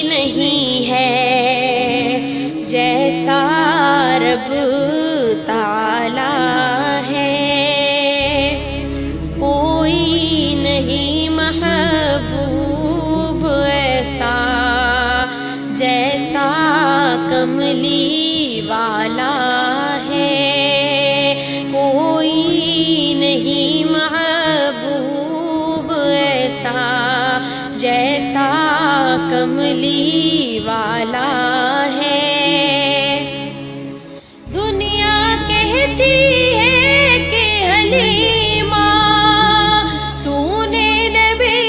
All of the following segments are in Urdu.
نہیں ہے جیسا رب تعالی ہے، کوئی نہیں محبوب ایسا جیسا کملی والا ہے، کوئی نہیں محبوب ایسا جیسا کملی والا ہے۔ دنیا کہتی ہے کہ حلیمہ تو نے نبی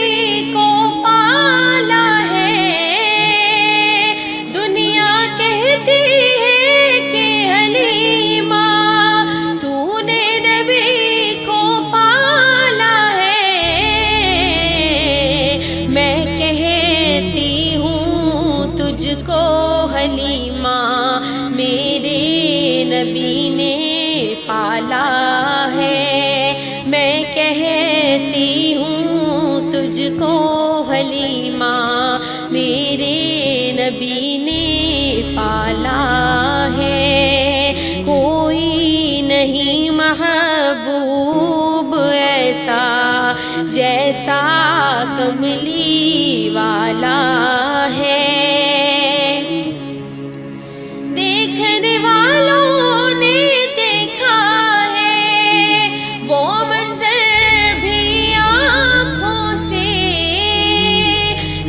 کو پالا ہے، دنیا کہتی ہے کہ حلیمہ تو نے نبی کو پالا ہے، میں کہتی ہوں تجھ کو حلیمہ میرے نبی نے پالا ہے، میں کہتی ہوں تجھ کو حلیمہ میرے نبی نے پالا ہے، کوئی نہیں محبوب ایسا جیسا کملی والا ہے۔ دیکھنے والوں نے دیکھا ہے وہ منظر بھی آنکھوں سے،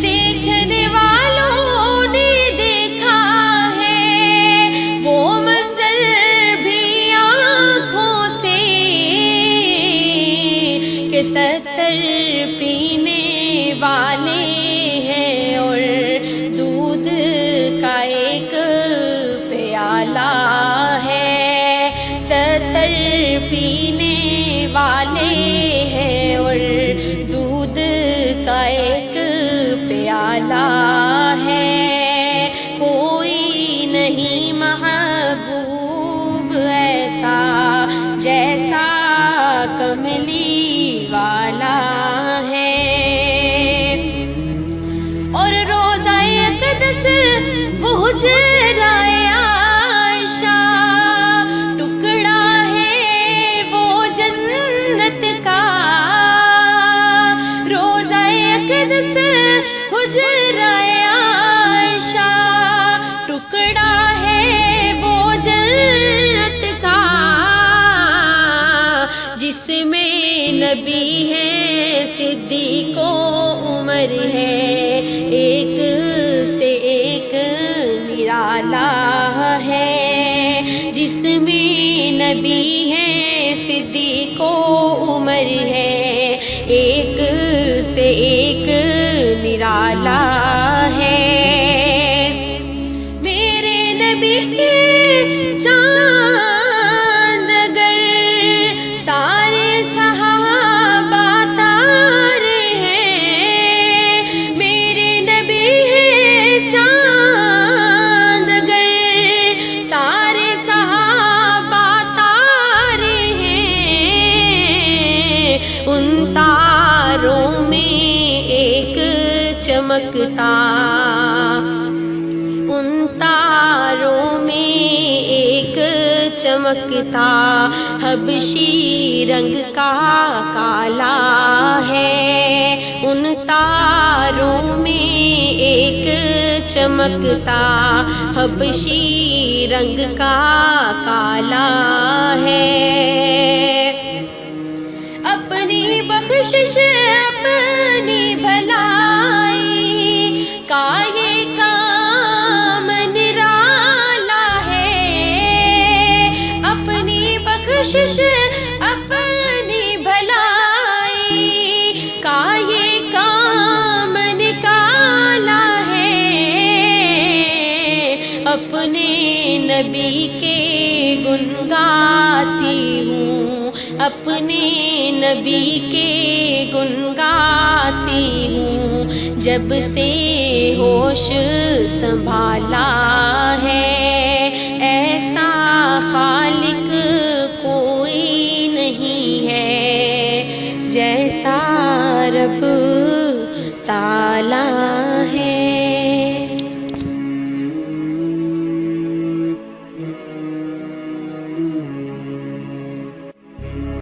دیکھنے والوں نے دیکھا ہے وہ منظر بھی آنکھوں سے، کہ 70 پینے والے ہیں اور دودھ کا ایک پیالہ ہے، 70 پینے والے ہیں اور دودھ کا ایک پیالہ ہے، کوئی نہیں محبوب ایسا جیسا کملی والا ہے۔ اور روضہ اقدس وہ حجرہ عائشہ، ٹکڑا ہے وہ جنت کا، روضہ اقدس حجرہ عائشہ، ٹکڑا ہے وہ جنت کا، جس میں نبی ہے صدیق و عمر ہے، ایک سے ایک نرالا ہے، جس میں نبی ہے صدیق و عمر ہے، ایک سے ایک نرالا ہے۔ میرے نبی کے چاند اگر سارے صحابہ تارے ہیں، میرے نبی ہے چاند اگر سارے صحابہ تارے ہیں، ان تاروں میں ایک چمکتا، ان تاروں میں ایک چمکتا حبشی رنگ کا کالا ہے، ان تاروں میں ایک چمکتا حبشی رنگ کا کالا ہے، اپنی بخشش اپنی بھلائی کا یہ کام نرالا ہے، اپنی بخشش اپنی بھلائی کا یہ کام نکالا ہے، اپنے نبی کے گن گاتی ہوں، اپنے نبی کے گن گاتی ہوں، جب سے ہوش سنبھالا ہے، ایسا خالق کوئی نہیں ہے جیسا رب تعالی ہے۔ ہے۔